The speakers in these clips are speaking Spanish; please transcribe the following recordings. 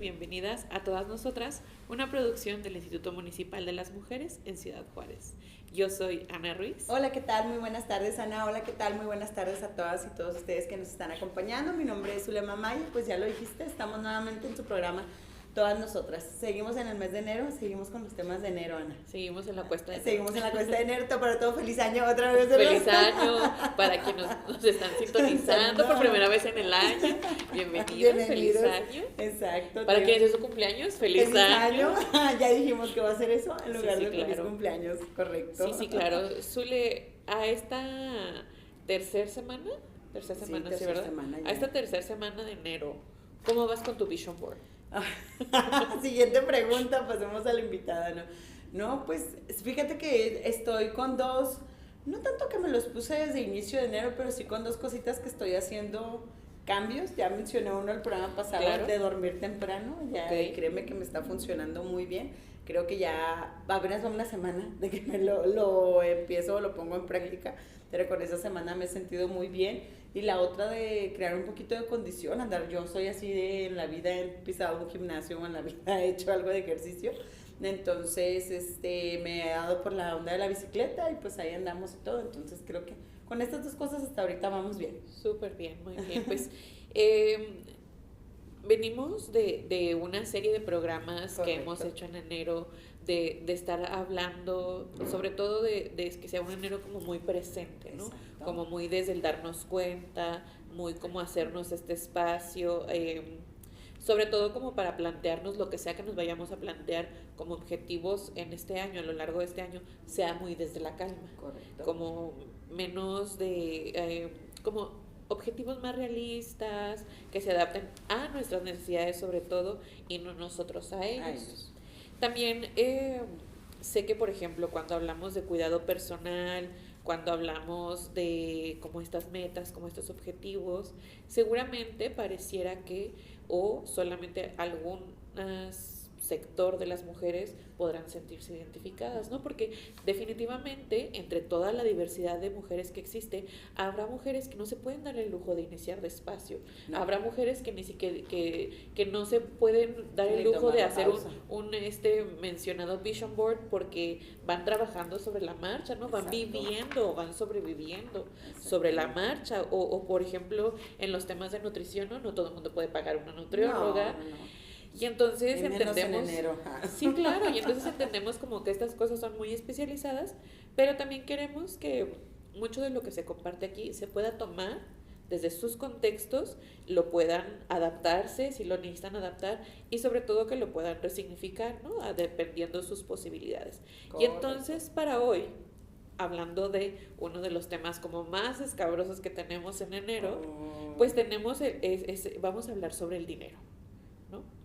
Bienvenidas a todas nosotras, una producción del Instituto Municipal de las Mujeres en Ciudad Juárez. Yo soy Ana Ruiz. Hola, ¿qué tal? Muy buenas tardes, Ana. Hola, ¿qué tal? Muy buenas tardes a todas y todos ustedes que nos están acompañando. Mi nombre es Zulema Maya, pues ya lo dijiste, estamos nuevamente en su programa Todas Nosotras. Seguimos en el mes de enero, seguimos con los temas de enero, Ana. Seguimos en la cuesta de enero. Seguimos en la cuesta de enero, para todo feliz año otra vez. ¿verdad? Feliz año para quienes nos están sintonizando por primera vez en el año. Bienvenidos. Feliz año. Exacto. Para quienes es su cumpleaños, feliz año. Ya dijimos que va a ser eso en lugar de claro. feliz cumpleaños, correcto. Sí, claro. Zule, a esta tercera semana, sí, ¿verdad? A esta tercera semana de enero, ¿cómo vas con tu Vision Board? Siguiente pregunta, pasemos a la invitada, ¿no? No, pues fíjate que estoy con dos, no tanto que me los puse desde inicio de enero, pero sí con dos cositas que estoy haciendo cambios. Ya mencioné uno el programa pasado, claro, de dormir temprano, ya créeme que me está funcionando muy bien. Creo que ya apenas va una semana de que me lo empiezo, lo pongo en práctica, pero con esa semana me he sentido muy bien. Y la otra de crear un poquito de condición, andar, yo soy así de en la vida he pisado un gimnasio, en la vida he hecho algo de ejercicio, entonces me he dado por la onda de la bicicleta y pues ahí andamos y todo, entonces creo que con estas dos cosas hasta ahorita vamos bien. Súper bien, muy bien, pues venimos de una serie de programas que hemos hecho en enero, de estar hablando, sobre todo de que sea un enero como muy presente, ¿no? Exacto. Como muy desde el darnos cuenta, muy como hacernos este espacio, sobre todo como para plantearnos lo que sea que nos vayamos a plantear como objetivos en este año, a lo largo de este año, sea muy desde la calma. Correcto. Como menos de, como objetivos más realistas, que se adapten a nuestras necesidades sobre todo y no nosotros a ellos. También sé que, por ejemplo, cuando hablamos de cuidado personal, cuando hablamos de como estas metas, como estos objetivos, seguramente pareciera que o solamente algún sector de las mujeres podrán sentirse identificadas, ¿no? Porque definitivamente entre toda la diversidad de mujeres que existe, habrá mujeres que no se pueden dar el lujo de iniciar despacio, no. Habrá mujeres que ni siquiera que no se pueden dar el lujo de hacer un mencionado vision board porque van trabajando sobre la marcha, ¿no? Van viviendo, van sobreviviendo sobre la marcha o por ejemplo en los temas de nutrición, no todo el mundo puede pagar una nutrióloga. No. Y entonces entendemos, en enero. Sí, claro, y entonces entendemos como que estas cosas son muy especializadas, pero también queremos que mucho de lo que se comparte aquí se pueda tomar desde sus contextos, lo puedan adaptarse si lo necesitan adaptar y sobre todo que lo puedan resignificar, ¿no? Dependiendo de sus posibilidades. Correcto. Y entonces para hoy, hablando de uno de los temas como más escabrosos que tenemos en enero, pues tenemos vamos a hablar sobre el dinero, ¿no?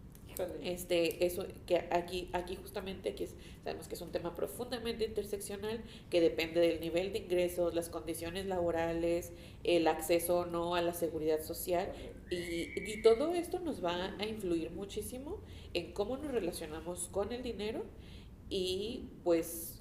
Eso que aquí justamente sabemos que es un tema profundamente interseccional que depende del nivel de ingresos, las condiciones laborales, el acceso o no a la seguridad social y todo esto nos va a influir muchísimo en cómo nos relacionamos con el dinero y pues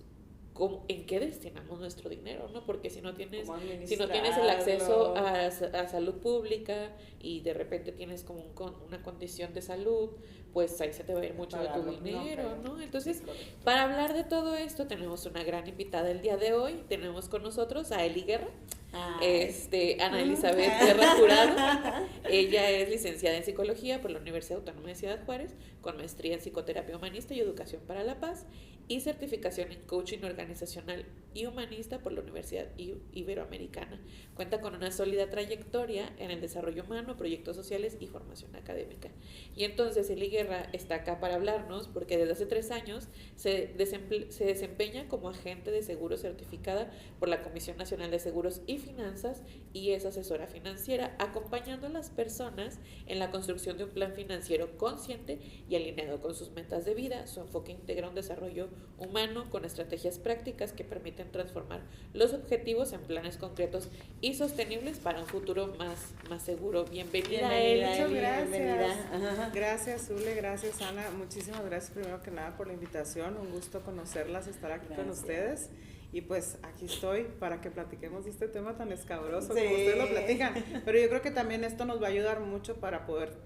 en qué destinamos nuestro dinero, ¿no? Porque si no tienes el acceso a salud pública y de repente tienes como una condición de salud, pues ahí se te va a ir mucho de tu dinero, ¿no? Entonces, para hablar de todo esto, tenemos una gran invitada el día de hoy. Tenemos con nosotros a Eli Guerra, Ana Elizabeth Guerra Jurado. Ella es licenciada en Psicología por la Universidad Autónoma de Ciudad Juárez, con maestría en Psicoterapia Humanista y Educación para la Paz, y certificación en Coaching Organizacional y Humanista por la Universidad Iberoamericana. Cuenta con una sólida trayectoria en el desarrollo humano, proyectos sociales y formación académica. Y entonces Eli Guerra está acá para hablarnos porque desde hace 3 años se desempeña como agente de seguro certificada por la Comisión Nacional de Seguros y Finanzas y es asesora financiera, acompañando a las personas en la construcción de un plan financiero consciente y alineado con sus metas de vida. Su enfoque integra un desarrollo humano con estrategias prácticas que permiten transformar los objetivos en planes concretos y sostenibles para un futuro más seguro. Bienvenida, Eli. Muchas gracias. Gracias, Zule, gracias, Ana. Muchísimas gracias primero que nada por la invitación. Un gusto conocerlas, estar aquí con ustedes. Y pues aquí estoy para que platiquemos de este tema tan escabroso como ustedes lo platican. Pero yo creo que también esto nos va a ayudar mucho para poder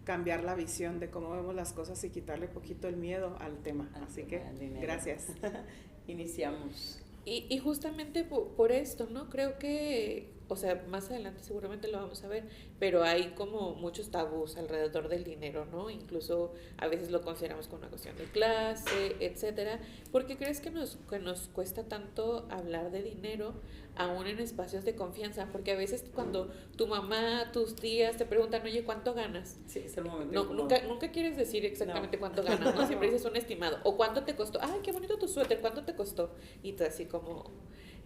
cambiar la visión de cómo vemos las cosas y quitarle poquito el miedo al tema. Así que, gracias. Iniciamos. Y justamente por esto, ¿no? Creo que, o sea, más adelante seguramente lo vamos a ver, pero hay como muchos tabús alrededor del dinero, ¿no? Incluso a veces lo consideramos como una cuestión de clase, etcétera. ¿Por qué crees que nos cuesta tanto hablar de dinero aún en espacios de confianza? Porque a veces cuando tu mamá, tus tías te preguntan, oye, ¿cuánto ganas? Sí, es el momento. No, nunca quieres decir exactamente cuánto ganas, ¿no? Siempre dices un estimado. O cuánto te costó. Ay, qué bonito tu suéter, ¿cuánto te costó? Y tú así como,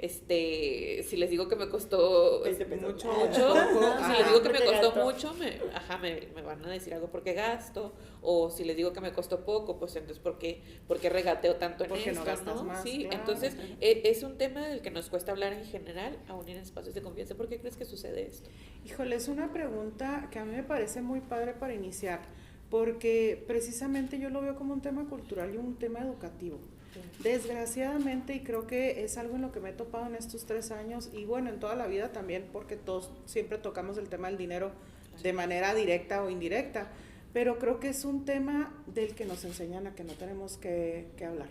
si les digo que me costó mucho, si les digo que me costó mucho, me van a decir algo porque gasto. O si les digo que me costó poco, pues entonces ¿por qué regateo tanto en porque esto? no gastas más, Sí, claro. entonces es un tema del que nos cuesta hablar en general, aún en espacios de confianza. ¿Por qué crees que sucede esto? Híjole, es una pregunta que a mí me parece muy padre para iniciar, porque precisamente yo lo veo como un tema cultural y un tema educativo. Desgraciadamente, y creo que es algo en lo que me he topado en estos 3 años, y bueno, en toda la vida también, porque todos siempre tocamos el tema del dinero de manera directa o indirecta, pero creo que es un tema del que nos enseñan a que no tenemos que hablar.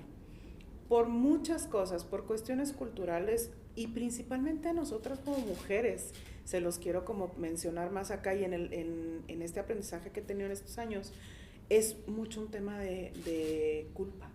Por muchas cosas, por cuestiones culturales y principalmente a nosotras como mujeres, se los quiero como mencionar más acá y en este aprendizaje que he tenido en estos años, es mucho un tema de culpa,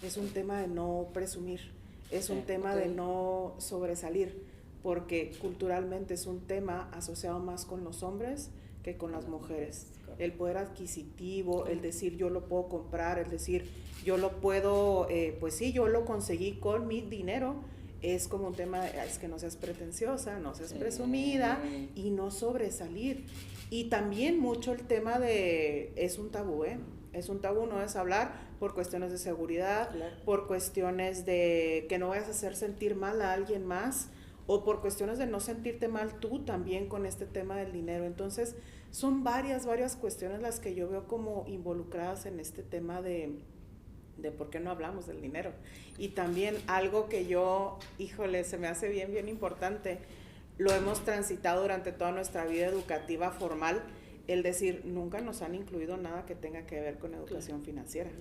es un tema de no presumir, es un tema de no sobresalir, porque culturalmente es un tema asociado más con los hombres que con las mujeres. El poder adquisitivo, el decir yo lo puedo comprar, el decir yo lo puedo, pues sí, yo lo conseguí con mi dinero, es como un tema, es que no seas pretenciosa, no seas presumida y no sobresalir. Y también mucho el tema de, es un tabú, es un tabú, no es hablar por cuestiones de seguridad, por cuestiones de que no vayas a hacer sentir mal a alguien más, o por cuestiones de no sentirte mal tú también con este tema del dinero. Entonces, son varias cuestiones las que yo veo como involucradas en este tema de por qué no hablamos del dinero. Y también algo que yo, híjole, se me hace bien importante, lo hemos transitado durante toda nuestra vida educativa formal, el decir, nunca nos han incluido nada que tenga que ver con educación financiera.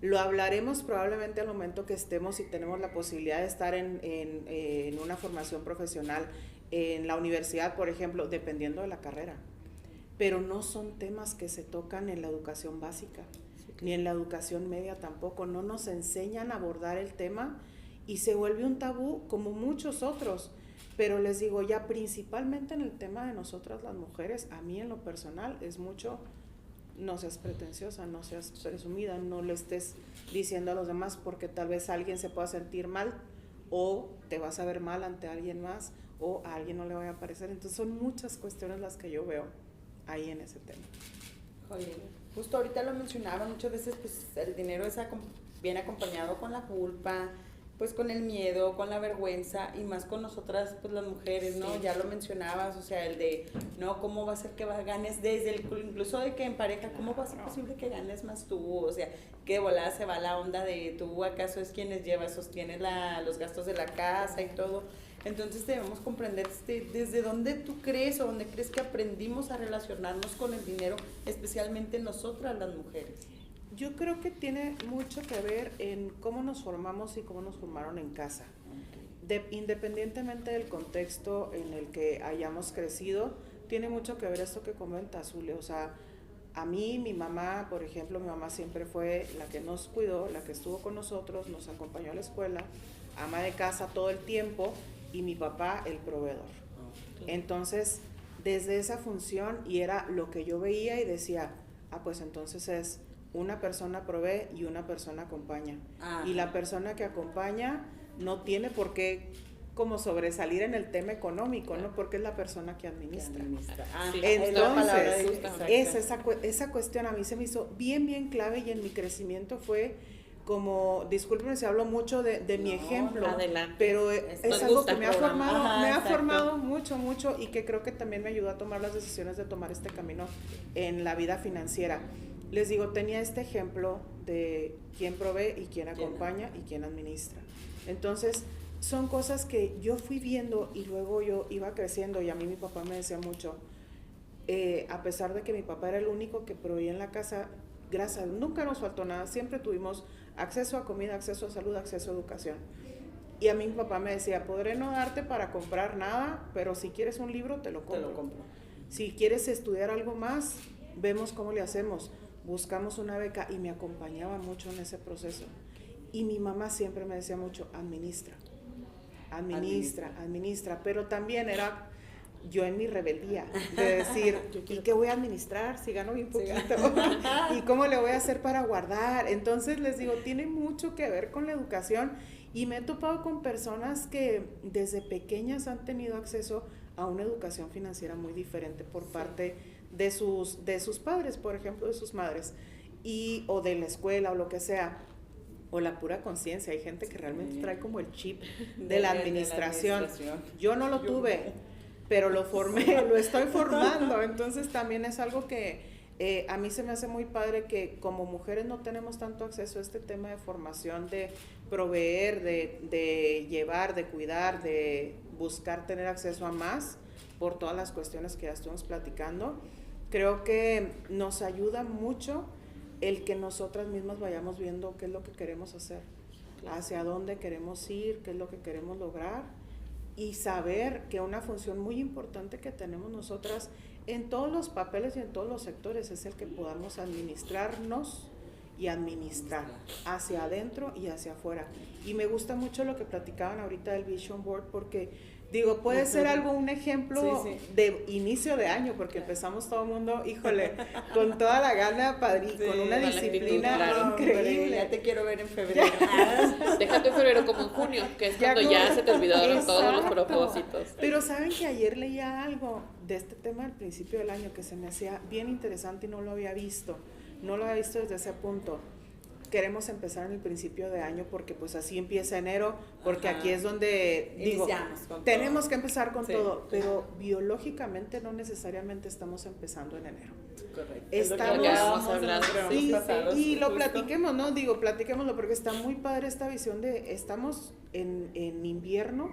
Lo hablaremos probablemente al momento que estemos y tenemos la posibilidad de estar en una formación profesional, en la universidad, por ejemplo, dependiendo de la carrera. Pero no son temas que se tocan en la educación básica, ni en la educación media tampoco. No nos enseñan a abordar el tema y se vuelve un tabú como muchos otros. Pero les digo, ya principalmente en el tema de nosotras las mujeres, a mí en lo personal es mucho, no seas pretenciosa, no seas presumida, no le estés diciendo a los demás porque tal vez alguien se pueda sentir mal o te vas a ver mal ante alguien más o a alguien no le vaya a parecer. Entonces son muchas cuestiones las que yo veo ahí en ese tema. Oye, justo ahorita lo mencionaba, muchas veces pues el dinero viene acompañado con la culpa, pues con el miedo, con la vergüenza y más con nosotras pues las mujeres, ¿no? Sí. Ya lo mencionabas, o sea, el de, no, ¿cómo va a ser que ganes desde incluso de que en pareja, ¿cómo va a ser posible que ganes más tú? O sea, que de volada se va la onda de tú acaso es quienes sostienes los gastos de la casa y todo. Entonces debemos comprender desde dónde tú crees o dónde crees que aprendimos a relacionarnos con el dinero, especialmente nosotras las mujeres. Yo creo que tiene mucho que ver en cómo nos formamos y cómo nos formaron en casa. Independientemente del contexto en el que hayamos crecido, tiene mucho que ver esto que comenta Zule. O sea, a mí, mi mamá, por ejemplo, mi mamá siempre fue la que nos cuidó, la que estuvo con nosotros, nos acompañó a la escuela, ama de casa todo el tiempo, y mi papá el proveedor. Entonces, desde esa función, y era lo que yo veía y decía, pues entonces es una persona provee y una persona acompaña. Ajá. Y la persona que acompaña no tiene por qué como sobresalir en el tema económico, ¿no? Porque es la persona que administra. Sí, entonces, esa cuestión a mí se me hizo bien clave y en mi crecimiento fue como, discúlpenme si hablo mucho de mi ejemplo, adelante. Pero es algo que me ha formado mucho y que creo que también me ayudó a tomar las decisiones de tomar este camino en la vida financiera. Les digo, tenía este ejemplo de quién provee y quién acompaña y quién administra. Entonces, son cosas que yo fui viendo y luego yo iba creciendo y a mí mi papá me decía mucho, a pesar de que mi papá era el único que proveía en la casa, gracias a Dios, nunca nos faltó nada, siempre tuvimos acceso a comida, acceso a salud, acceso a educación. Y a mí mi papá me decía, podré no darte para comprar nada, pero si quieres un libro te lo compro. Te lo compro. Si quieres estudiar algo más, vemos cómo le hacemos. Buscamos una beca y me acompañaba mucho en ese proceso. Y mi mamá siempre me decía mucho, administra, pero también era yo en mi rebeldía, de decir, ¿y qué voy a administrar si gano bien poquito? ¿Y cómo le voy a hacer para guardar? Entonces les digo, tiene mucho que ver con la educación y me he topado con personas que desde pequeñas han tenido acceso a una educación financiera muy diferente por parte de sus padres, por ejemplo, de sus madres, o de la escuela o lo que sea, o la pura conciencia. Hay gente que realmente trae como el chip de la administración. Yo no lo tuve, pero lo formé, lo estoy formando, entonces también es algo que a mí se me hace muy padre que como mujeres no tenemos tanto acceso a este tema de formación, de proveer, de llevar, de cuidar, de buscar tener acceso a más, por todas las cuestiones que ya estuvimos platicando. Creo que nos ayuda mucho el que nosotras mismas vayamos viendo qué es lo que queremos hacer, hacia dónde queremos ir, qué es lo que queremos lograr, y saber que una función muy importante que tenemos nosotras en todos los papeles y en todos los sectores es el que podamos administrarnos y administrar hacia adentro y hacia afuera. Y me gusta mucho lo que platicaban ahorita del Vision Board, porque digo, puede ser un ejemplo de inicio de año, porque empezamos todo el mundo, híjole, con toda la gana, con una disciplina increíble. Ya te quiero ver en febrero. Déjate en febrero como en junio, que es cuando ya se te olvidaron todos los propósitos. Pero saben que ayer leía algo de este tema del principio del año que se me hacía bien interesante y no lo había visto desde ese punto. Queremos empezar en el principio de año porque pues así empieza enero, porque aquí es donde digo, tenemos que empezar con todo, pero biológicamente no necesariamente estamos empezando en enero. Correcto. Estamos hablando. Y lo platiquemos, ¿no? Digo, platiquémoslo porque está muy padre esta visión de estamos en invierno.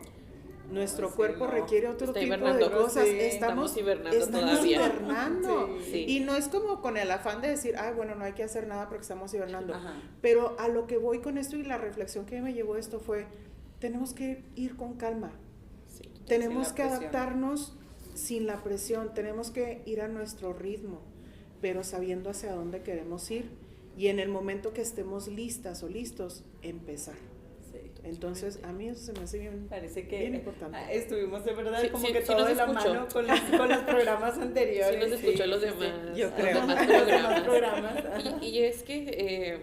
Nuestro cuerpo requiere otro tipo de cosas. Estamos hibernando. Sí. Y no es como con el afán de decir, bueno, no hay que hacer nada porque estamos hibernando. Pero a lo que voy con esto y la reflexión que me llevó esto fue, tenemos que ir con calma. Tenemos que adaptarnos sin la presión. Tenemos que ir a nuestro ritmo, pero sabiendo hacia dónde queremos ir. Y en el momento que estemos listas o listos, empezar. Entonces, a mí eso se me hace bien, parece que bien importante. Estuvimos de verdad todo de la mano con los programas anteriores. Sí, nos escuchó los demás. Yo creo. Los demás programas. Y es que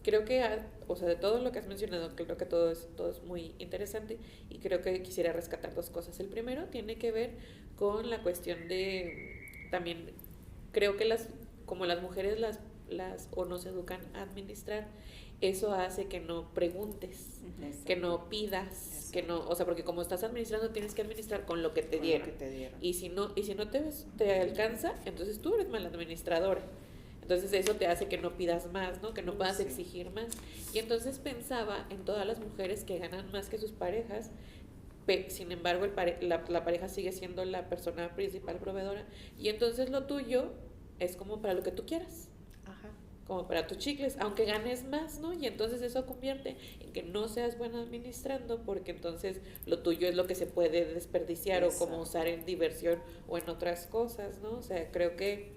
creo que, o sea, de todo lo que has mencionado, creo que todo es muy interesante y creo que quisiera rescatar dos cosas. El primero tiene que ver con la cuestión de, también, creo que como las mujeres o nos educan a administrar, eso hace que no preguntes, que no pidas, que no, o sea, porque como estás administrando tienes que administrar con lo que te dieron. Y si no te alcanza, entonces tú eres mala administradora. Entonces eso te hace que no pidas más, ¿no? Que no puedas exigir más. Y entonces pensaba en todas las mujeres que ganan más que sus parejas, sin embargo la pareja sigue siendo la persona principal proveedora, y entonces lo tuyo es como para lo que tú quieras. Como para tus chicles, aunque ganes más, ¿no? Y entonces eso convierte en que no seas buena administrando, porque entonces lo tuyo es lo que se puede desperdiciar. Exacto. O como usar en diversión o en otras cosas, ¿no? O sea, creo que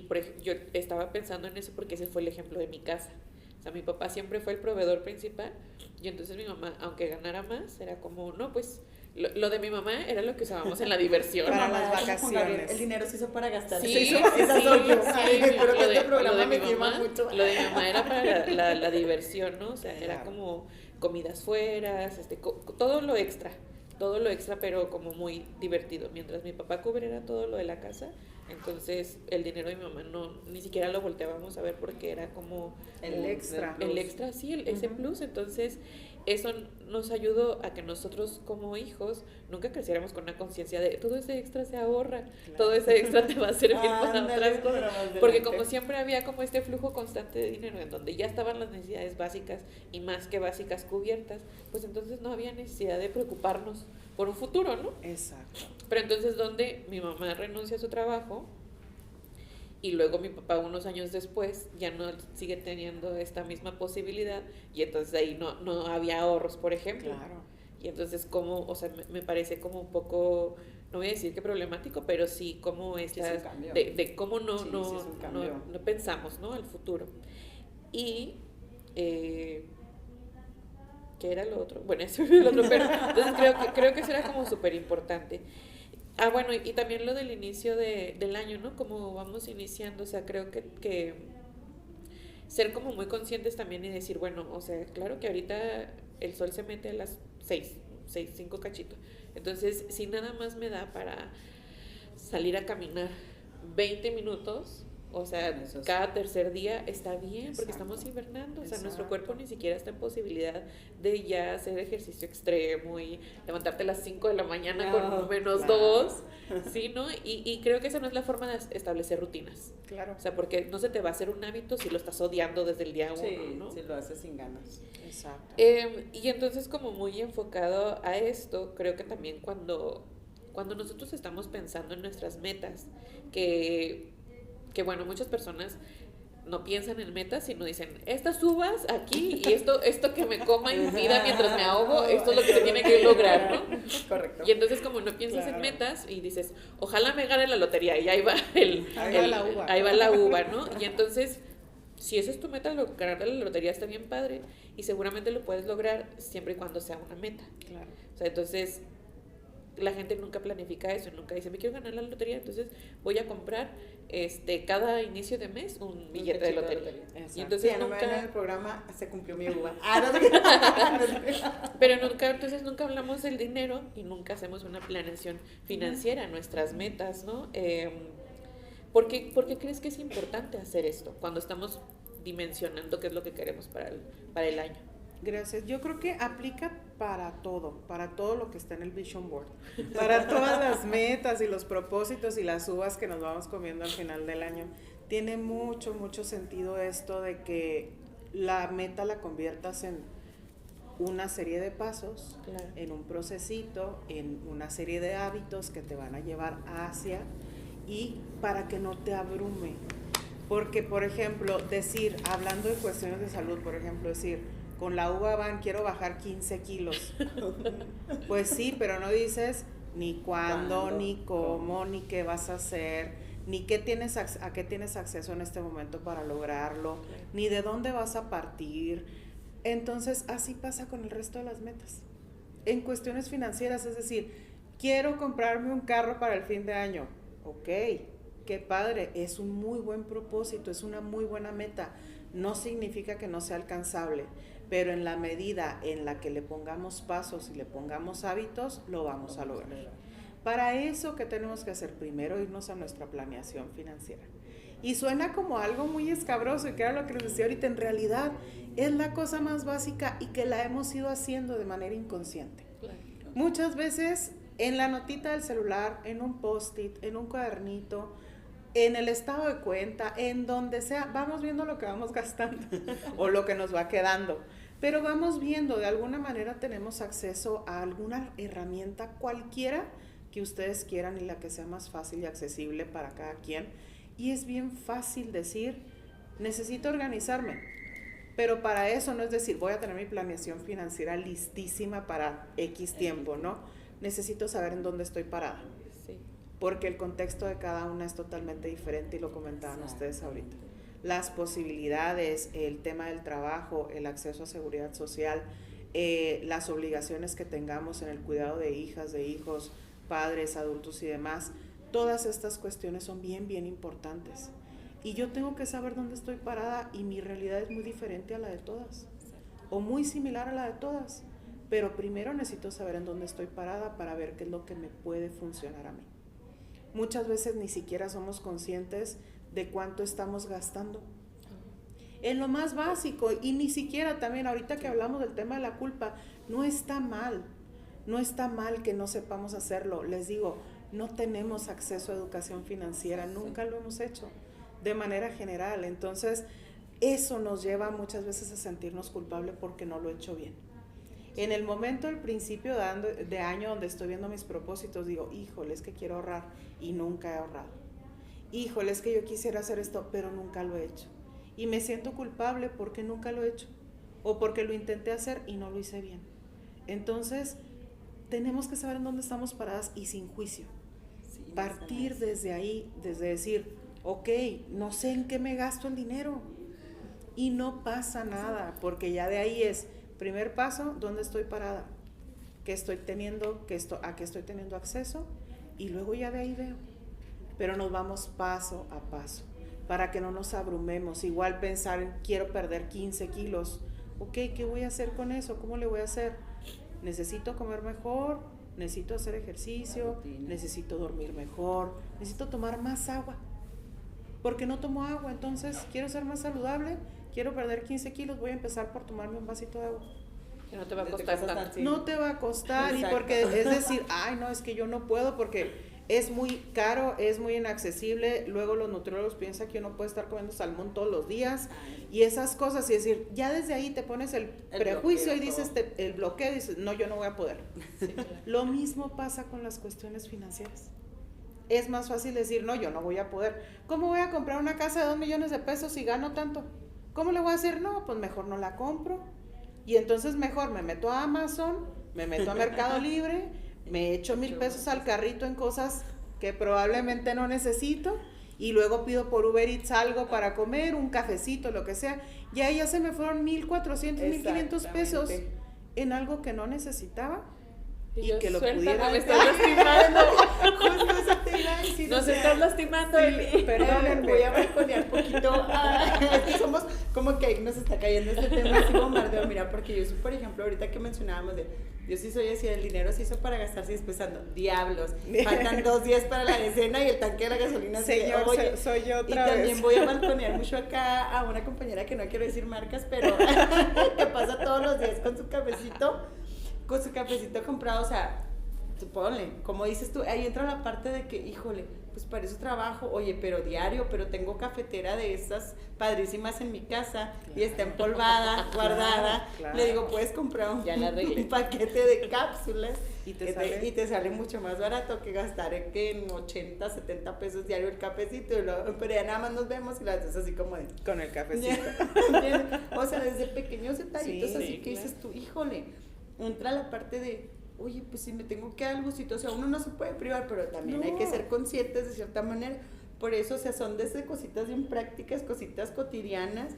por ejemplo, yo estaba pensando en eso porque ese fue el ejemplo de mi casa. O sea, mi papá siempre fue el proveedor principal y entonces mi mamá, aunque ganara más, era como, no, pues lo de mi mamá era lo que usábamos en la diversión. Para las vacaciones. El dinero se hizo para gastar. Sí, pero que este programa me quema mucho. Lo de mi mamá era para la diversión, ¿no? O sea, era como comidas fuera, todo lo extra, pero como muy divertido. Mientras mi papá cubriera todo lo de la casa, entonces el dinero de mi mamá ni siquiera lo volteábamos a ver porque era como el extra. El extra, sí, ese plus. Entonces eso nos ayudó a que nosotros como hijos nunca creciéramos con una conciencia de todo ese extra se ahorra, todo ese extra te va a servir para otras cosas, porque como siempre había como este flujo constante de dinero en donde ya estaban las necesidades básicas y más que básicas cubiertas, pues entonces no había necesidad de preocuparnos por un futuro, ¿no? Exacto. Pero entonces donde mi mamá renuncia a su trabajo y luego mi papá unos años después ya no sigue teniendo esta misma posibilidad y entonces ahí no había ahorros, por ejemplo. Claro. Y entonces como, o sea, me parece como un poco, no voy a decir que problemático, pero sí como estas, de cómo no pensamos, ¿no? Al futuro. Y, ¿qué era lo otro? Bueno, eso era lo otro, pero entonces creo que eso era como súper importante. Ah, bueno, y también lo del inicio del año, ¿no? Como vamos iniciando, o sea, creo que ser como muy conscientes también y decir, bueno, o sea, claro que ahorita el sol se mete a las 5 cachitos. Entonces, si nada más me da para salir a caminar 20 minutos, o sea, cada tercer día está bien, porque estamos invernando, o sea, nuestro cuerpo ni siquiera está en posibilidad de ya hacer ejercicio extremo y levantarte a las 5 de la mañana con menos 2, ¿sí, no? Y creo que esa no es la forma de establecer rutinas. Claro. O sea, porque no se te va a hacer un hábito si lo estás odiando desde el día 1, ¿no? Sí, lo haces sin ganas. Exacto. Y entonces como muy enfocado a esto, creo que también cuando nosotros estamos pensando en nuestras metas, que bueno, muchas personas no piensan en metas, sino dicen, estas uvas aquí y esto que me coma en vida mientras me ahogo, esto es lo que se tiene que lograr, ¿no? Correcto. Y entonces como no piensas en metas y dices, ojalá me gane la lotería y ahí va ahí va la uva, ¿no? Y entonces, si esa es tu meta, ganar la lotería está bien padre y seguramente lo puedes lograr siempre y cuando sea una meta. Claro. O sea, entonces la gente nunca planifica eso, nunca dice, me quiero ganar la lotería, entonces voy a comprar cada inicio de mes un billete de lotería. Y entonces sí, nunca en el programa se cumplió mi uva. Pero nunca hablamos del dinero y nunca hacemos una planeación financiera, nuestras metas, ¿no? ¿Por qué crees que es importante hacer esto cuando estamos dimensionando qué es lo que queremos para el año? Gracias. Yo creo que aplica para todo lo que está en el Vision Board, para todas las metas y los propósitos y las uvas que nos vamos comiendo al final del año. Tiene mucho, mucho sentido esto de que la meta la conviertas en una serie de pasos, claro, en un procesito, en una serie de hábitos que te van a llevar hacia y para que no te abrume. Porque, por ejemplo, hablando de cuestiones de salud, por ejemplo, con la uva quiero bajar 15 kilos. Pues sí, pero no dices ni cuándo, ni cómo, ni qué vas a hacer, ni a qué tienes acceso en este momento para lograrlo, ni de dónde vas a partir. Entonces, así pasa con el resto de las metas. En cuestiones financieras, es decir, quiero comprarme un carro para el fin de año. Ok, qué padre, es un muy buen propósito, es una muy buena meta. No significa que no sea alcanzable, pero en la medida en la que le pongamos pasos y le pongamos hábitos, lo vamos a lograr. Para eso, ¿qué tenemos que hacer? Primero irnos a nuestra planeación financiera. Y suena como algo muy escabroso, y que era lo que les decía ahorita, en realidad es la cosa más básica y que la hemos ido haciendo de manera inconsciente. Muchas veces en la notita del celular, en un post-it, en un cuadernito, en el estado de cuenta, en donde sea, vamos viendo lo que vamos gastando o lo que nos va quedando. Pero vamos viendo, de alguna manera tenemos acceso a alguna herramienta cualquiera que ustedes quieran y la que sea más fácil y accesible para cada quien. Y es bien fácil decir, necesito organizarme. Pero para eso no es decir, voy a tener mi planeación financiera listísima para X tiempo, ¿no? Necesito saber en dónde estoy parada. Sí. Porque el contexto de cada una es totalmente diferente y lo comentaban ustedes ahorita. Las posibilidades, el tema del trabajo, el acceso a seguridad social, las obligaciones que tengamos en el cuidado de hijas, de hijos, padres, adultos y demás, todas estas cuestiones son bien, bien importantes. Y yo tengo que saber dónde estoy parada y mi realidad es muy diferente a la de todas, o muy similar a la de todas. Pero primero necesito saber en dónde estoy parada para ver qué es lo que me puede funcionar a mí. Muchas veces ni siquiera somos conscientes de cuánto estamos gastando. en lo más básico, y ni siquiera también ahorita que hablamos del tema de la culpa, no está mal que no sepamos hacerlo. Les digo, no tenemos acceso a educación financiera, nunca lo hemos hecho de manera general, entonces eso nos lleva muchas veces a sentirnos culpables porque no lo he hecho bien. En el momento del principio de año donde estoy viendo mis propósitos, digo, híjole, es que quiero ahorrar y nunca he ahorrado. Híjole, es que yo quisiera hacer esto, pero nunca lo he hecho. Y me siento culpable porque nunca lo he hecho. O porque lo intenté hacer y no lo hice bien. Entonces, tenemos que saber en dónde estamos paradas y sin juicio. Sí, partir desde ahí, desde decir, ok, no sé en qué me gasto el dinero. Y no pasa nada, porque ya de ahí es, primer paso, ¿dónde estoy parada? ¿Qué estoy teniendo, a qué estoy teniendo acceso? Y luego ya de ahí veo. Pero nos vamos paso a paso, para que no nos abrumemos. Igual pensar en, quiero perder 15 kilos. Ok, ¿qué voy a hacer con eso? ¿Cómo le voy a hacer? Necesito comer mejor, necesito hacer ejercicio, necesito dormir mejor, necesito tomar más agua. Porque no tomo agua, entonces quiero ser más saludable, quiero perder 15 kilos, voy a empezar por tomarme un vasito de agua. Que no te va a costar tanto. No te va a costar. Exacto. Y porque es decir, ay no, es que yo no puedo porque es muy caro, es muy inaccesible, luego los nutriólogos piensan que uno puede estar comiendo salmón todos los días y esas cosas, y decir, ya desde ahí te pones el prejuicio y dices, el bloqueo, y dices, no, yo no voy a poder. Sí, claro. Lo mismo pasa con las cuestiones financieras. Es más fácil decir, no, yo no voy a poder. ¿Cómo voy a comprar una casa de 2 millones de pesos si gano tanto? ¿Cómo le voy a hacer? No, pues mejor no la compro. Y entonces mejor me meto a Amazon, me meto a Mercado Libre, me echo 1,000 pesos al carrito en cosas que probablemente no necesito y luego pido por Uber Eats algo para comer, un cafecito, lo que sea. Y ahí ya se me fueron 1,400, 1,500 pesos en algo que no necesitaba. Y que lo pudiera. Me estás lastimando. Justo eso te iba a decir. Nos estás lastimando. Sí, perdón, voy a balconear un poquito. Somos como que ahí nos está cayendo este tema así bombardeo. Mira, porque yo soy, por ejemplo, ahorita que mencionábamos yo sí soy así, el dinero se hizo para gastarse y después ando, diablos, faltan 2 días para la decena y el tanque de la gasolina. Señor, oye, soy yo otra vez. Y también voy a balconear mucho acá a una compañera que no quiero decir marcas, pero que pasa todos los días con su cafecito comprado, o sea, ponle, como dices tú, ahí entra la parte de que, híjole, pues para eso trabajo, oye, pero diario, pero tengo cafetera de estas padrísimas en mi casa, claro, y está empolvada, guardada, claro. Le digo, puedes comprar un paquete de cápsulas y te sale mucho más barato que gastar en 80, 70 pesos diario el cafecito, pero ya nada más nos vemos y las haces así como de... Con el cafecito. O sea, desde pequeños detallitos, sí, así que claro. Dices tú, híjole, entra la parte de, oye, pues si me tengo que dar gustito, o sea, uno no se puede privar, pero también hay que ser conscientes de cierta manera. Por eso, o sea, son desde cositas bien prácticas, cositas cotidianas.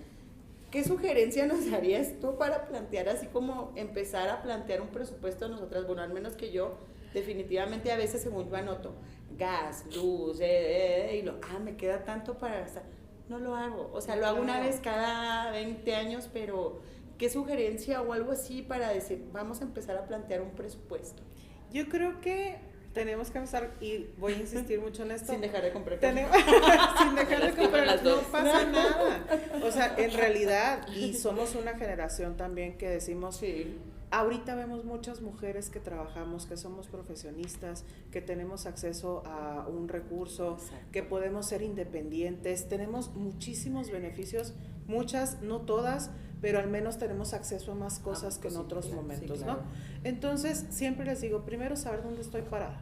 ¿Qué sugerencia nos darías tú para plantear, así como empezar a plantear un presupuesto a nosotras? Bueno, al menos que yo, definitivamente a veces según yo anoto, gas, luz, me queda tanto para gastar. No lo hago, o sea, lo hago una vez cada 20 años, pero... ¿Qué sugerencia o algo así para decir, vamos a empezar a plantear un presupuesto? Yo creo que tenemos que empezar, y voy a insistir mucho en esto. Sin dejar de comprar. Sin dejar de comprar, no pasa nada. O sea, en realidad, y somos una generación también que decimos, sí, ahorita vemos muchas mujeres que trabajamos, que somos profesionistas, que tenemos acceso a un recurso, exacto, que podemos ser independientes, tenemos muchísimos beneficios, muchas, no todas, pero al menos tenemos acceso a más cosas que en otros momentos, sí, claro, ¿no? Entonces, siempre les digo, primero, saber dónde estoy parada.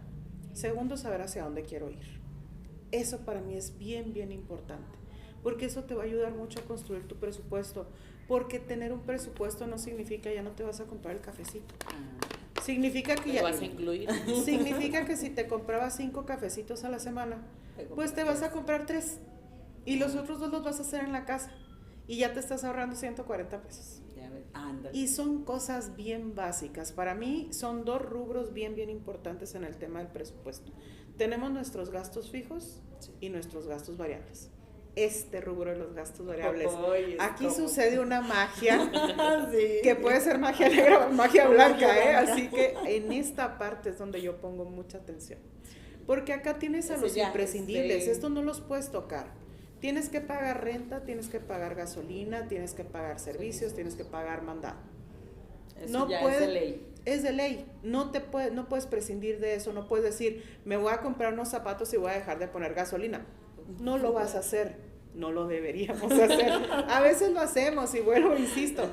Segundo, saber hacia dónde quiero ir. Eso para mí es bien, bien importante, porque eso te va a ayudar mucho a construir tu presupuesto, porque tener un presupuesto no significa ya no te vas a comprar el cafecito. Significa que ya vas a incluir. Significa que si te comprabas 5 cafecitos a la semana, pues te vas a comprar 3 y los otros 2 los vas a hacer en la casa. Y ya te estás ahorrando 140 pesos. Y son cosas bien básicas. Para mí son 2 rubros bien, bien importantes en el tema del presupuesto. Tenemos nuestros gastos fijos y nuestros gastos variables. Este rubro de los gastos variables. Aquí sucede una magia, sí, que puede ser magia negra o magia blanca, Así que en esta parte es donde yo pongo mucha atención. Porque acá tienes a los imprescindibles. Estos no los puedes tocar. Tienes que pagar renta, tienes que pagar gasolina, tienes que pagar servicios, tienes que pagar mandado. Eso ya es de ley. Es de ley. No puedes prescindir de eso. No puedes decir, me voy a comprar unos zapatos y voy a dejar de poner gasolina. No lo vas a hacer. No lo deberíamos hacer. A veces lo hacemos y bueno, insisto,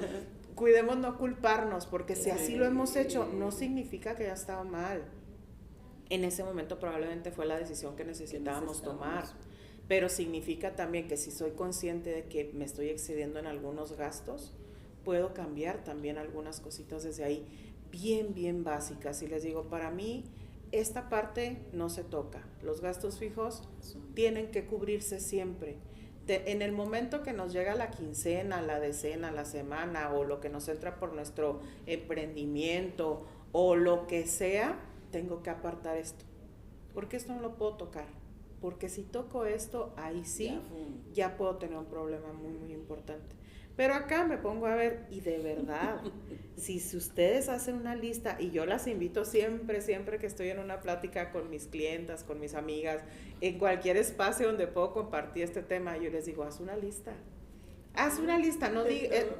cuidemos no culparnos, porque si así lo hemos hecho, no significa que haya estado mal. En ese momento probablemente fue la decisión que necesitábamos tomar. Pero significa también que si soy consciente de que me estoy excediendo en algunos gastos, puedo cambiar también algunas cositas desde ahí, bien básicas. Y les digo, para mí, esta parte no se toca. Los gastos fijos tienen que cubrirse siempre. En el momento que nos llega la quincena, la decena, la semana, o lo que nos entra por nuestro emprendimiento, o lo que sea, tengo que apartar esto. Porque esto no lo puedo tocar. Porque si toco esto, ahí sí, ya puedo tener un problema muy importante. Pero acá me pongo a ver, y de verdad, si ustedes hacen una lista, y yo las invito siempre que estoy en una plática con mis clientas, con mis amigas, en cualquier espacio donde puedo compartir este tema, yo les digo, haz una lista, no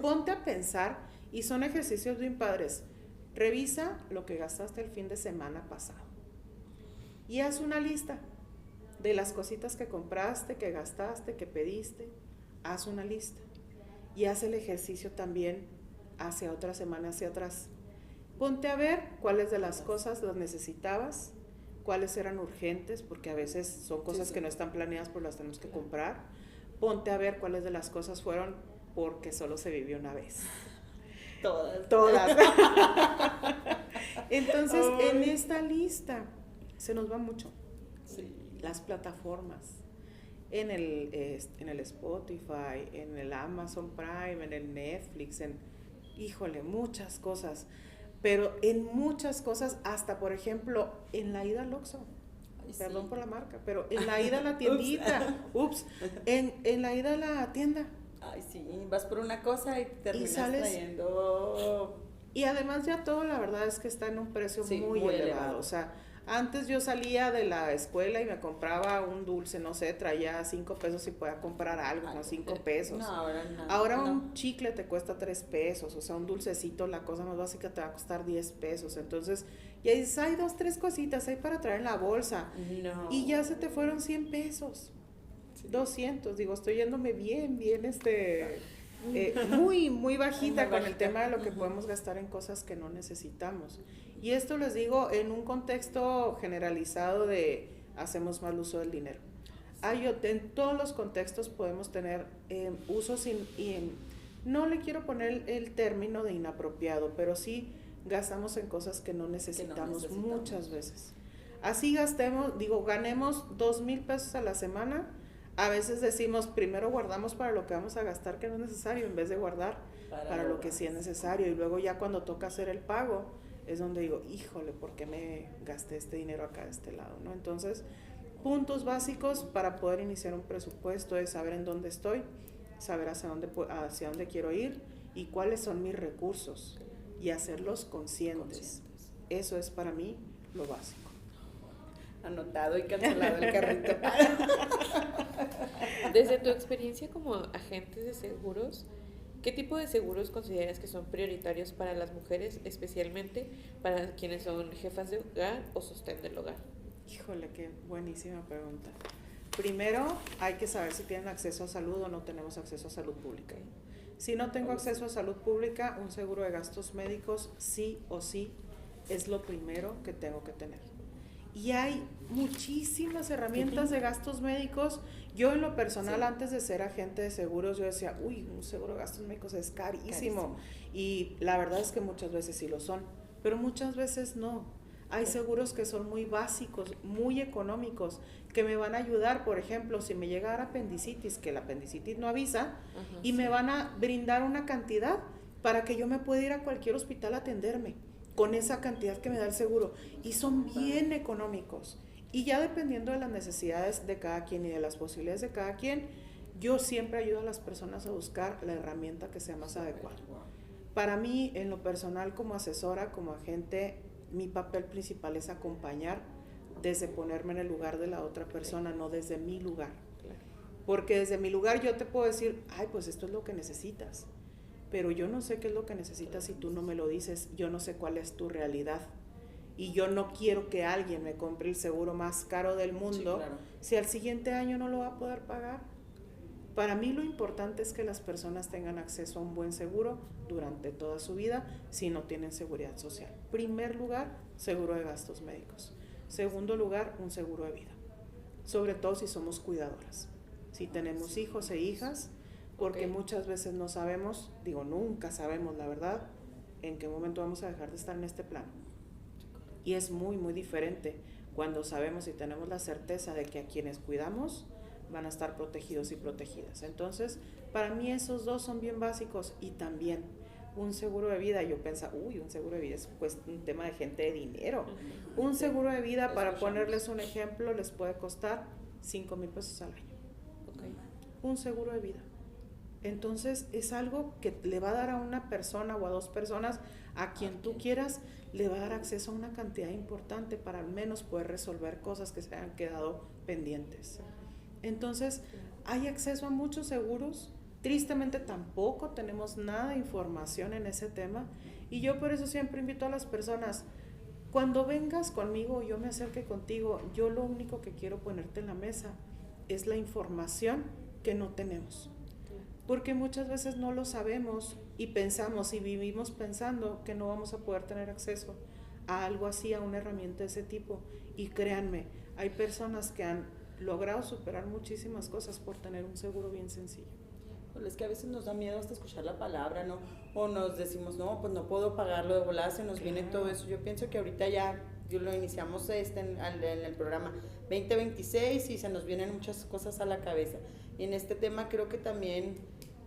ponte a pensar, y son ejercicios bien padres. Revisa lo que gastaste el fin de semana pasado, y haz una lista de las cositas que compraste, que gastaste, que pediste. Haz una lista y haz el ejercicio también hacia otra semana, hacia atrás. Ponte a ver cuáles de las cosas las necesitabas, cuáles eran urgentes, porque a veces son cosas que no están planeadas, pero las tenemos que comprar. Ponte a ver cuáles de las cosas fueron porque solo se vivió una vez. Todas. Entonces, en esta lista se nos va mucho. Sí. Las plataformas, en el Spotify, en el Amazon Prime, en el Netflix, muchas cosas, pero en muchas cosas, hasta por ejemplo, en la ida al Oxxo, perdón por la marca, pero en la ida a la tiendita, en la ida a la tienda. Ay, sí, vas por una cosa y terminas trayendo. Y además ya todo, la verdad es que está en un precio muy elevado, o sea, antes yo salía de la escuela y me compraba un dulce, no sé, traía 5 pesos y podía comprar algo con 5 pesos. No, ahora no. Ahora un chicle te cuesta 3 pesos, o sea, un dulcecito, la cosa más básica te va a costar 10 pesos. Entonces, ya dices, hay 2, 3 cositas ahí para traer en la bolsa. No. Y ya se te fueron 100 pesos, 200, digo, estoy yéndome bien, muy bajita con el tema de lo que podemos gastar en cosas que no necesitamos. Y esto les digo en un contexto generalizado de hacemos mal uso del dinero. En todos los contextos podemos tener usos no le quiero poner el término de inapropiado, pero sí gastamos en cosas que no necesitamos muchas veces. Así ganemos 2,000 pesos a la semana. A veces decimos, primero guardamos para lo que vamos a gastar que no es necesario, en vez de guardar para lo que sí es necesario. Y luego ya cuando toca hacer el pago, es donde digo, híjole, ¿por qué me gasté este dinero acá de este lado? ¿No? Entonces, puntos básicos para poder iniciar un presupuesto es saber en dónde estoy, saber hacia dónde quiero ir y cuáles son mis recursos y hacerlos conscientes. Eso es para mí lo básico. Anotado y cancelado el carrito. Desde tu experiencia como agente de seguros, ¿qué tipo de seguros consideras que son prioritarios para las mujeres, especialmente para quienes son jefas de hogar o sostén del hogar? Híjole, qué buenísima pregunta. Primero, hay que saber si tienen acceso a salud o no tenemos acceso a salud pública. Si no tengo acceso a salud pública, un seguro de gastos médicos sí o sí es lo primero que tengo que tener. Y hay muchísimas herramientas de gastos médicos. Yo en lo personal, antes de ser agente de seguros, yo decía, un seguro de gastos médicos es carísimo. Y la verdad es que muchas veces sí lo son, pero muchas veces no. Hay seguros que son muy básicos, muy económicos, que me van a ayudar, por ejemplo, si me llega a dar apendicitis, que la apendicitis no avisa, y me van a brindar una cantidad para que yo me pueda ir a cualquier hospital a atenderme con esa cantidad que me da el seguro, y son bien económicos. Y ya dependiendo de las necesidades de cada quien y de las posibilidades de cada quien, yo siempre ayudo a las personas a buscar la herramienta que sea más adecuada. Para mí, en lo personal, como asesora, como agente, mi papel principal es acompañar desde ponerme en el lugar de la otra persona, no desde mi lugar. Porque desde mi lugar yo te puedo decir, ay, pues esto es lo que necesitas, pero yo no sé qué es lo que necesitas si tú no me lo dices, yo no sé cuál es tu realidad. Y yo no quiero que alguien me compre el seguro más caro del mundo, sí, claro, si al siguiente año no lo va a poder pagar. Para mí lo importante es que las personas tengan acceso a un buen seguro durante toda su vida si no tienen seguridad social. Primer lugar, seguro de gastos médicos. Segundo lugar, un seguro de vida. Sobre todo si somos cuidadoras, si tenemos hijos e hijas, porque muchas veces no sabemos, digo nunca sabemos la verdad, en qué momento vamos a dejar de estar en este plano. Y es muy, muy diferente cuando sabemos y tenemos la certeza de que a quienes cuidamos van a estar protegidos y protegidas. Entonces, para mí esos dos son bien básicos. Y también un seguro de vida, yo pensaba, un seguro de vida es pues un tema de gente de dinero. Un seguro de vida, para ponerles un ejemplo, les puede costar 5,000 pesos al año. Un seguro de vida. Entonces, es algo que le va a dar a una persona o a dos personas, a quien tú quieras, le va a dar acceso a una cantidad importante para al menos poder resolver cosas que se hayan quedado pendientes. Entonces, hay acceso a muchos seguros. Tristemente tampoco tenemos nada de información en ese tema, y yo por eso siempre invito a las personas, cuando vengas conmigo, yo me acerque contigo, yo lo único que quiero ponerte en la mesa es la información que no tenemos, porque muchas veces no lo sabemos y pensamos y vivimos pensando que no vamos a poder tener acceso a algo así, a una herramienta de ese tipo. Y créanme, hay personas que han logrado superar muchísimas cosas por tener un seguro bien sencillo. Es que a veces nos da miedo hasta escuchar la palabra, ¿no? O nos decimos, no, pues no puedo pagarlo, de volada se nos viene todo eso. Yo pienso que ahorita ya, yo lo iniciamos en el programa 2026 y se nos vienen muchas cosas a la cabeza. Y en este tema creo que también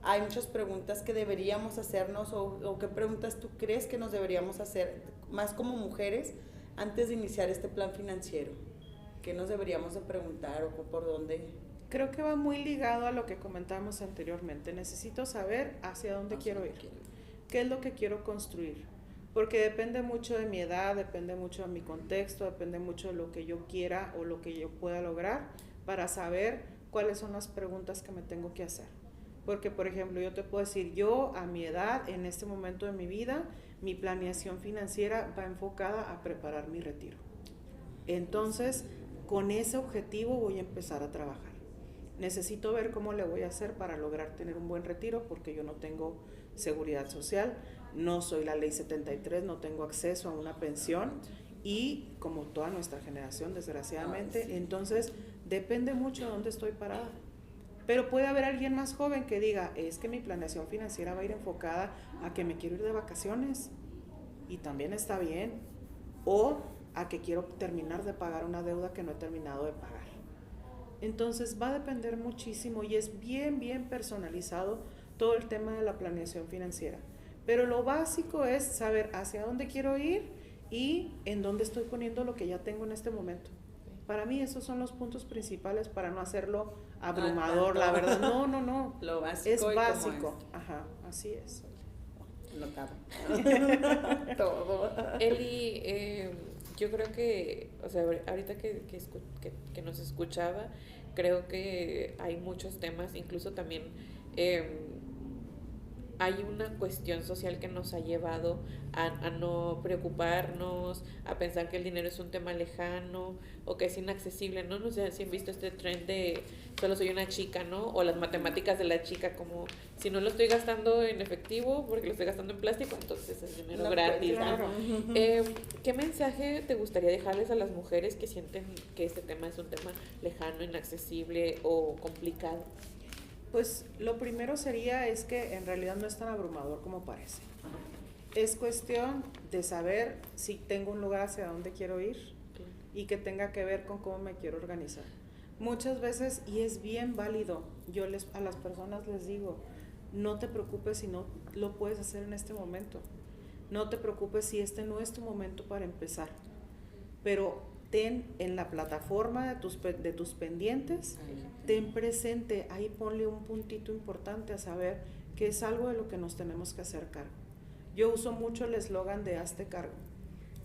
hay muchas preguntas que deberíamos hacernos, o qué preguntas tú crees que nos deberíamos hacer, más como mujeres, antes de iniciar este plan financiero. ¿Qué nos deberíamos de preguntar o por dónde? Creo que va muy ligado a lo que comentábamos anteriormente. Necesito saber hacia dónde quiero ir, qué es lo que quiero construir, porque depende mucho de mi edad, depende mucho de mi contexto, depende mucho de lo que yo quiera o lo que yo pueda lograr, para saber cuáles son las preguntas que me tengo que hacer. Porque, por ejemplo, yo te puedo decir, yo a mi edad, en este momento de mi vida, mi planeación financiera va enfocada a preparar mi retiro. Entonces, con ese objetivo voy a empezar a trabajar. Necesito ver cómo le voy a hacer para lograr tener un buen retiro, porque yo no tengo seguridad social, no soy la ley 73, no tengo acceso a una pensión, y como toda nuestra generación, desgraciadamente, entonces depende mucho de dónde estoy parada. Pero puede haber alguien más joven que diga, es que mi planeación financiera va a ir enfocada a que me quiero ir de vacaciones, y también está bien, o a que quiero terminar de pagar una deuda que no he terminado de pagar. Entonces va a depender muchísimo, y es bien, bien personalizado todo el tema de la planeación financiera. Pero lo básico es saber hacia dónde quiero ir y en dónde estoy poniendo lo que ya tengo en este momento. Para mí esos son los puntos principales para no hacerlo abrumador, la verdad. No. Lo básico es básico. Ajá, así es. Notado. Todo. Eli, yo creo que, o sea, ahorita que nos escuchaba, creo que hay muchos temas, incluso también hay una cuestión social que nos ha llevado a no preocuparnos, a pensar que el dinero es un tema lejano o que es inaccesible, ¿no? No sé si han visto este trend de solo soy una chica, ¿no? O las matemáticas de la chica, como si no lo estoy gastando en efectivo porque lo estoy gastando en plástico, entonces es dinero gratis, claro. ¿no? ¿Qué mensaje te gustaría dejarles a las mujeres que sienten que este tema es un tema lejano, inaccesible o complicado? Pues lo primero sería es que en realidad no es tan abrumador como parece. Es cuestión de saber si tengo un lugar hacia donde quiero ir y que tenga que ver con cómo me quiero organizar. Muchas veces, y es bien válido, yo a las personas les digo, no te preocupes si no lo puedes hacer en este momento. No te preocupes si este no es tu momento para empezar. Pero ten en la plataforma de tus pendientes, ten presente, ahí ponle un puntito importante a saber que es algo de lo que nos tenemos que hacer cargo. Yo uso mucho el eslogan de hazte cargo,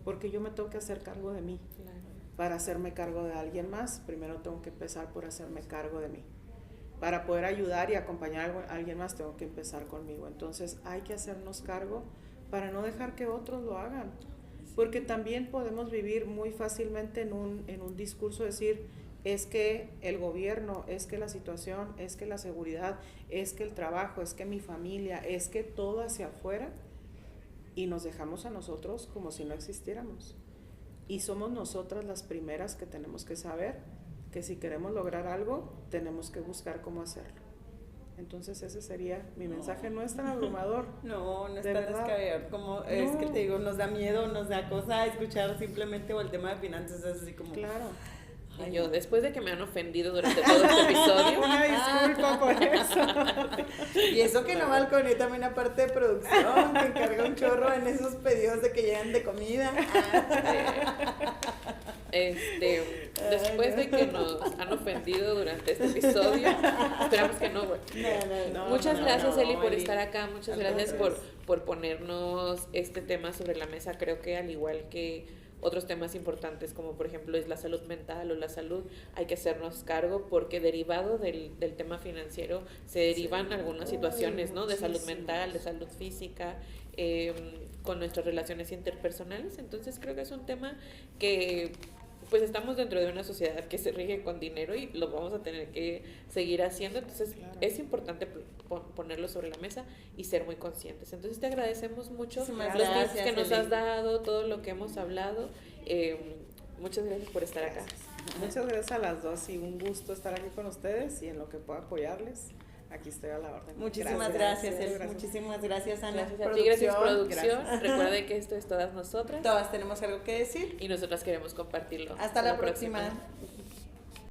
porque yo me tengo que hacer cargo de mí. Claro. Para hacerme cargo de alguien más, primero tengo que empezar por hacerme cargo de mí. para poder ayudar y acompañar a alguien más, tengo que empezar conmigo. Entonces hay que hacernos cargo para no dejar que otros lo hagan. Porque también podemos vivir muy fácilmente en un discurso, decir, es que el gobierno, es que la situación, es que la seguridad, es que el trabajo, es que mi familia, es que todo hacia afuera, y nos dejamos a nosotros como si no existiéramos. Y somos nosotras las primeras que tenemos que saber que si queremos lograr algo, tenemos que buscar cómo hacerlo. Entonces ese sería mi mensaje. No es tan abrumador. No es tan descabellado como no. Es que te digo, nos da miedo, nos da cosa escuchar simplemente o el tema de finanzas, es así como... Claro. Y yo, después de que me han ofendido durante todo este episodio. Una disculpa por eso. Y eso que no Balconé también, aparte de producción, que encarga un chorro en esos pedidos de que llegan de comida. Después de que nos han ofendido durante este episodio, esperamos que no, güey. Muchas gracias, Eli, por estar acá. Muchas gracias por ponernos este tema sobre la mesa. Creo que al igual que otros temas importantes, como por ejemplo es la salud mental o la salud, hay que hacernos cargo, porque derivado del tema financiero se derivan algunas situaciones, ¿no? De salud mental, de salud física, con nuestras relaciones interpersonales. Entonces creo que es un tema que pues estamos dentro de una sociedad que se rige con dinero y lo vamos a tener que seguir haciendo. Entonces es importante ponerlo sobre la mesa y ser muy conscientes. Entonces te agradecemos mucho los tips que nos has dado, todo lo que hemos hablado. Muchas gracias por estar acá. Muchas gracias a las dos y un gusto estar aquí con ustedes, y en lo que pueda apoyarles, aquí estoy a la orden. Muchísimas gracias. Muchísimas gracias, Ana. Gracias a ti, gracias producción. Recuerden que esto es Todas Nosotras. Todas tenemos algo que decir. Y nosotras queremos compartirlo. Hasta la próxima.